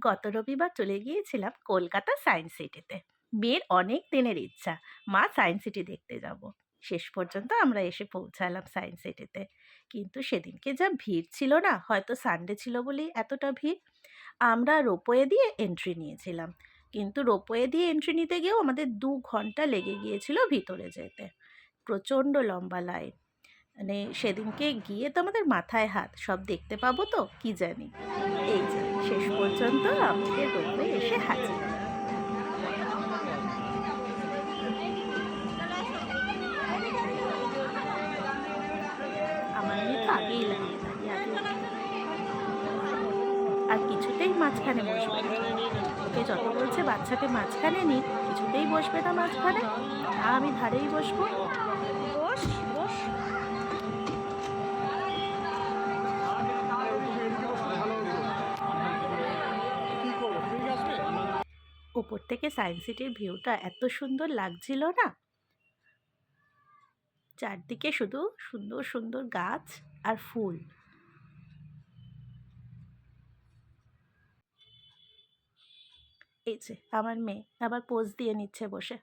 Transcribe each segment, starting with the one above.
গত রবিবার চলে গিয়েছিলাম কলকাতা সায়েন্স সিটিতে। মেয়ের অনেক দিনের ইচ্ছা, মা সায়েন্স সিটি দেখতে যাব। শেষ পর্যন্ত আমরা এসে পৌঁছালাম সায়েন্স সিটিতে। কিন্তু সেদিনকে যা ভিড় ছিল না, হয়তো সানডে ছিল বলেই এতটা ভিড়। আমরা রোপওয়ে দিয়ে এন্ট্রি নিয়েছিলাম, কিন্তু রোপওয়ে দিয়ে এন্ট্রি নিতে গিয়েও আমাদের 2 ঘন্টা লেগে গিয়েছিল ভিতরে যেতে। প্রচণ্ড লম্বা লাইন। মানে সেদিনকে গিয়ে তো আমাদের মাথায় হাত, সব দেখতে পাবো তো কি জানি। এই যে শেষ পর্যন্ত আমাদের রোপওয়ে এসে হাজির। আমার মেয়ে তো আগেই লাইনে দাঁড়িয়ে আগে উঠে গেল। আর কিছুতেই মাঝখানে বসবে না। ওকে যত বলছে বাচ্চাকে মাঝখানে নিন, কিছুতেই বসবে না মাঝখানে। না, আমি ধারেই বসবো। বস বস। উপর থেকে সায়েন্স সিটির ভিউটা এত সুন্দর লাগছিল না। চারদিকে শুধু সুন্দর সুন্দর গাছ আর ফুল। এই যে আমার মেয়ে আবার পোজ দিয়ে নিচ্ছে বসে।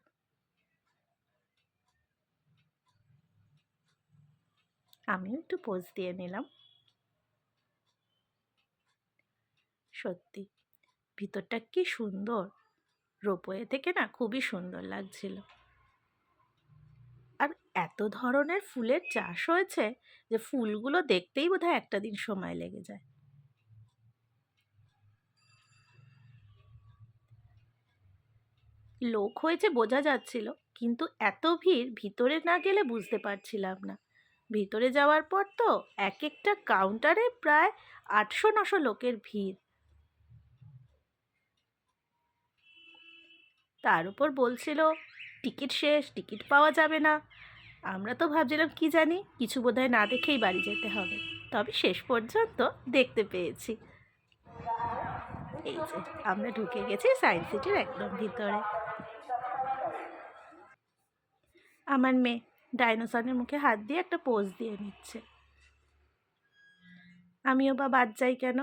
আমিও একটু পোজ দিয়ে নিলাম। সত্যি ভিতরটা কি সুন্দর। রোপওয়ে থেকে না খুবই সুন্দর লাগছিল। আর এত ধরনের ফুলের চাষ হয়েছে যে ফুলগুলো দেখতেই বোধহয় একটা দিন সময় লেগে যায়। লোক হয়েছে বোঝা যাচ্ছিল, কিন্তু এত ভিড় ভিতরে না গেলে বুঝতে পারছিলাম না। ভিতরে যাওয়ার পর তো এক একটা কাউন্টারে প্রায় 800-900 লোকের ভিড়। তার উপর বলছিল টিকিট শেষ, টিকিট পাওয়া যাবে না। আমরা তো ভাবছিলাম কি জানি কিছু বোধহয় না দেখেই বাড়ি যেতে হবে। তবে শেষ পর্যন্ত দেখতে পেয়েছি। এই যে আমরা ঢুকে গেছি সায়েন্স সিটির একদম ভিতরে। আমার মেয়ে ডাইনোসরের মুখে হাত দিয়ে একটা পোজ দিয়ে নিচ্ছে। আমিও বা বাদ যাই কেন।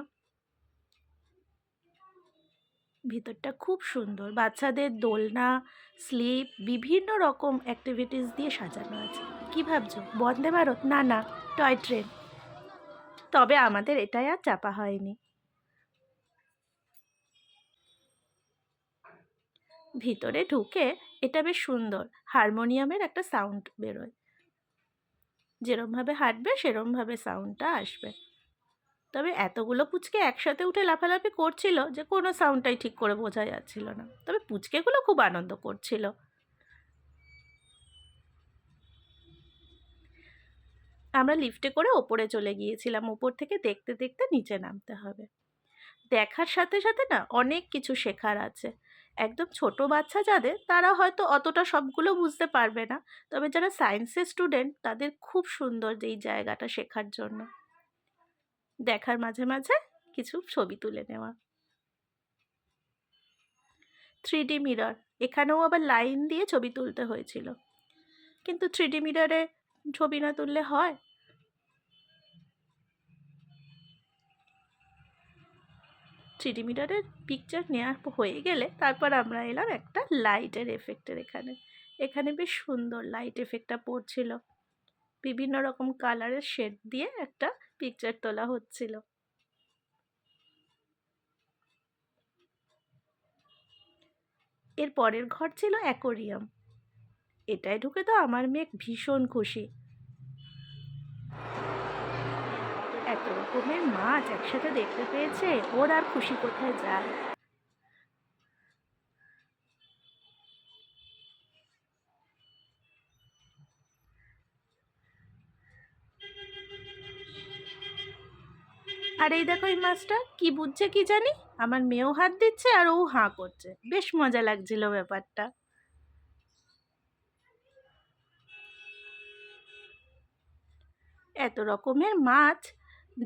ভিতরটা খুব সুন্দর, বাচ্চাদের দোলনা, স্লিপ, বিভিন্ন রকম অ্যাক্টিভিটিস দিয়ে সাজানো আছে। কি ভাবছো বন্দে ভারত? না না, টয় ট্রেন। তবে আমাদের এটাই আর চাপা হয়নি। ভিতরে ঢুকে এটা বেশ সুন্দর, হারমোনিয়ামের একটা সাউন্ড বেরোয়। যেরমভাবে হাঁটবে সেরমভাবে সাউন্ডটা আসবে। তবে এতগুলো পুচকে একসাথে উঠে লাফালাফি করছিল যে কোনো সাউন্ডটাই ঠিক করে বোঝা যাচ্ছিল না। তবে পুচকেগুলো খুব আনন্দ করছিল। আমরা লিফটে করে ওপরে চলে গিয়েছিলাম। ওপর থেকে দেখতে দেখতে নিচে নামতে হবে। দেখার সাথে সাথে না অনেক কিছু শেখার আছে। একদম ছোট বাচ্চা যাদের, তারা হয়তো অতটা সবগুলো বুঝতে পারবে না। তবে যারা সায়েন্সের স্টুডেন্ট তাদের খুব সুন্দর এই জায়গাটা শেখার জন্য। দেখার মাঝে মাঝে কিছু ছবি তুলে নেওয়া। 3D মিরর, এখানেও আবার লাইন দিয়ে ছবি তুলতে হয়েছিল। কিন্তু 3D মিররে ছবি না তুললে হয়? 3D মিররের পিকচার নেওয়া হয়ে গেলে তারপর আমরা এলাম একটা লাইটের এফেক্টের এখানে। এখানে বেশ সুন্দর লাইট এফেক্টটা পড়ছিল। বিভিন্ন রকম কালারের শেড দিয়ে একটা পিকচার তোলা হচ্ছিল। এর পরের ঘর ছিল অ্যাকোরিয়াম। এটায় ঢুকে তো আমার মেয়ে ভীষণ খুশি। এত রকমের মাছ একসাথে দেখতে পেয়েছে, ওর আর খুশি কোথায় যায়। আর এই দেখো এই মাছটা কি বুঝছে কি জানি, আমার মেয়েও হাত দিচ্ছে আর ও হাঁ করছে। বেশ মজা লাগছিল ব্যাপারটা। এত রকমের মাছ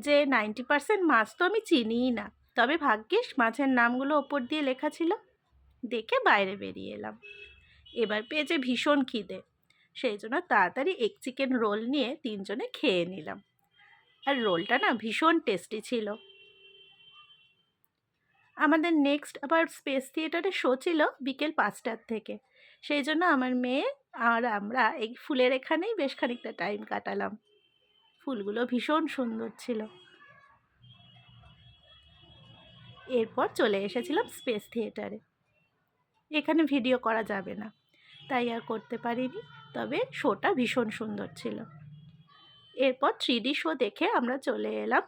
যে 90% মাছ তো আমি চিনিই না। তবে ভাগ্যিস মাছের নামগুলো ওপর দিয়ে লেখা ছিল। দেখে বাইরে বেরিয়ে এলাম। এবার পেয়েছে ভীষণ খিদে, সেই জন্য তাড়াতাড়ি এক চিকেন রোল নিয়ে তিনজনে খেয়ে নিলাম। আর রোলটা না ভীষণ টেস্টি ছিল। আমাদের নেক্সট আবার স্পেস থিয়েটারে শো ছিল বিকেল 5টার থেকে। সেই জন্য আমার মেয়ে আর আমরা এই ফুলের এখানেই বেশ খানিকটা টাইম কাটালাম। ফুলগুলো ভীষণ সুন্দর ছিল। এরপর চলে এসেছিলাম স্পেস থিয়েটারে। এখানে ভিডিও করা যাবে না, তাই আর করতে পারিনি, তবে শোটা ভীষণ সুন্দর ছিল। এরপর 3D শো দেখে আমরা চলে এলাম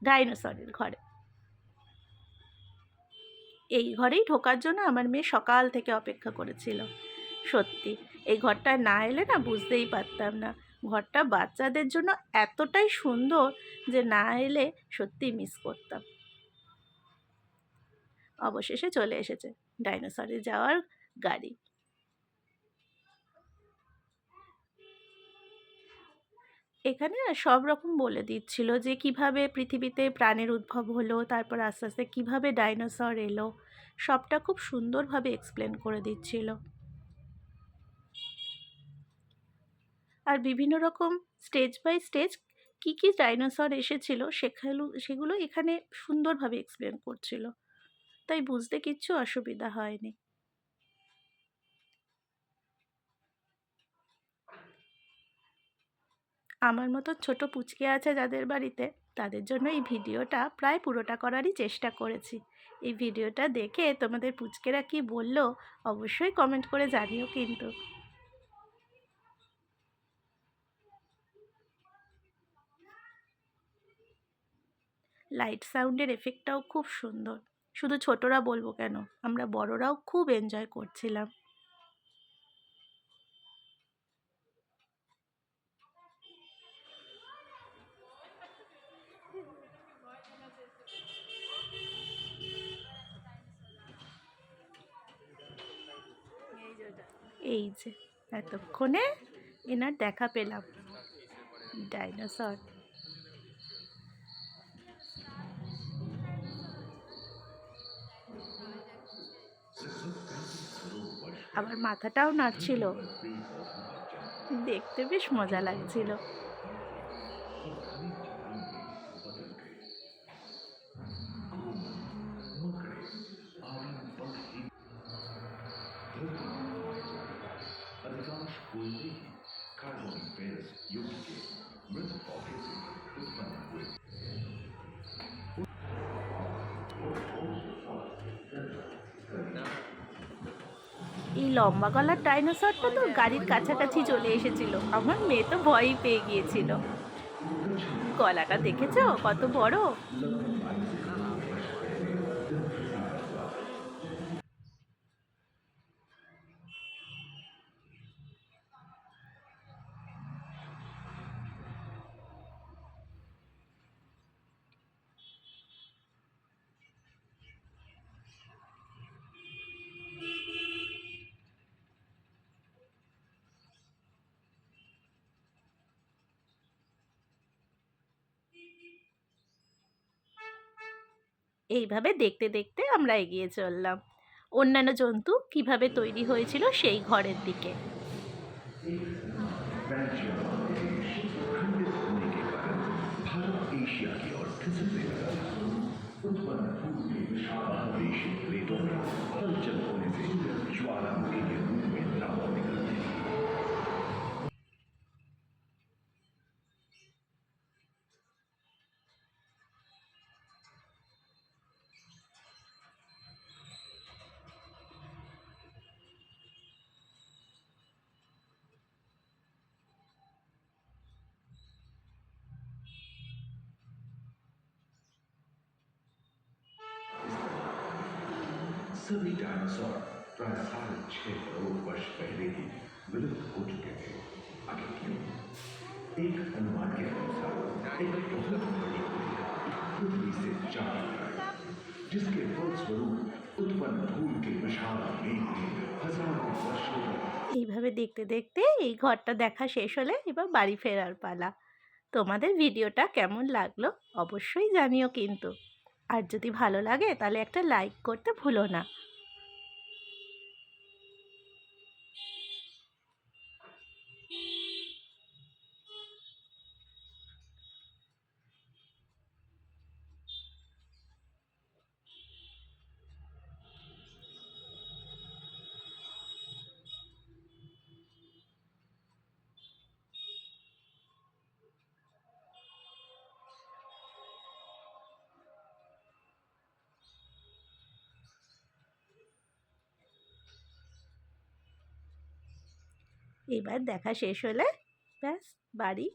ডাইনোসরের ঘরে। এই ঘরেই ঢোকার জন্য আমার মেয়ে সকাল থেকে অপেক্ষা করেছিল। সত্যি এই ঘরটা না এলে না বুঝতেই পারতাম না, ঘরটা বাচ্চাদের জন্য এতটাই সুন্দর যে না এলে সত্যিই মিস করতাম। অবশেষে চলে এসেছে ডাইনোসরে যাওয়ার গাড়ি। এখানে না সব রকম বলে দিচ্ছিল যে কিভাবে পৃথিবীতে প্রাণের উদ্ভব হলো, তারপর আস্তে আস্তে কীভাবে ডাইনোসর এলো, সবটা খুব সুন্দরভাবে এক্সপ্লেন করে দিচ্ছিল। আর বিভিন্ন রকম স্টেজ বাই স্টেজ কী কী ডাইনোসর এসেছিল সেগুলো এখানে সুন্দরভাবে এক্সপ্লেন করছিল, তাই বুঝতে কিচ্ছু অসুবিধা হয়নি। আমার মতো ছোট পুচকে আছে যাদের বাড়িতে, তাদের জন্য এই ভিডিওটা প্রায় পুরোটা করারই চেষ্টা করেছি। এই ভিডিওটা দেখে তোমাদের পুচকেরা কি বললো অবশ্যই কমেন্ট করে জানিও কিন্তু। লাইট সাউন্ডের এফেক্টটাও খুব সুন্দর, শুধু ছোটরা বলবো কেন, আমরা বড়রাও খুব এনজয় করছিলাম। এই যে এতক্ষণে এনার দেখা পেলাম, ডাইনোসর। আবার মাথাটাও নাড়ছিল, দেখতে বেশ মজা লাগছিল। अधिकांश कोयले ही कार्बोनिफेरस युग के मृत पौधे से उत्पन्न हुए। এই লম্বা গলার ডাইনোসরটা তো গাড়ির কাছাকাছি চলে এসেছিল, আমার মেয়ে তো ভয়ই পেয়ে গিয়েছিল। গলাটা দেখেছো কত বড়। এইভাবে দেখতে দেখতে আমরা এগিয়ে চললাম অন্যান্য জন্তু কিভাবে তৈরি হয়েছিল সেই ঘরের দিকে। खंडित होने के कारण भारत एशिया की ओर खिसकने लगा। उत्पन्न हुए महादेशी प्लेटों में हलचल होने से ज्वालामुखी के रूप में लावा निकलती थी। सभी डायनासोर प्राय 6.5 करोड़ वर्ष पहले ही विलुप्त हो चुके थे। आखिर क्यों? एक अनुमान के अनुसार एक बहुत बड़ी गुड़िया पृथ्वी से जा टकराई, जिसके फलस्वरूप उत्पन्न धूल के विशाल मेघ ने हजारों वर्षों तक। এইভাবে দেখতে দেখতে এই ঘরটা দেখা শেষ হলে এবার বাড়ি ফেরার পালা। তোমাদের ভিডিওটা কেমন লাগলো অবশ্যই জানিও কিন্তু, আর যদি ভালো লাগে তাহলে একটা লাইক করতে ভুলো না। এবার দেখা শেষ হলে ব্যাস বাড়ি।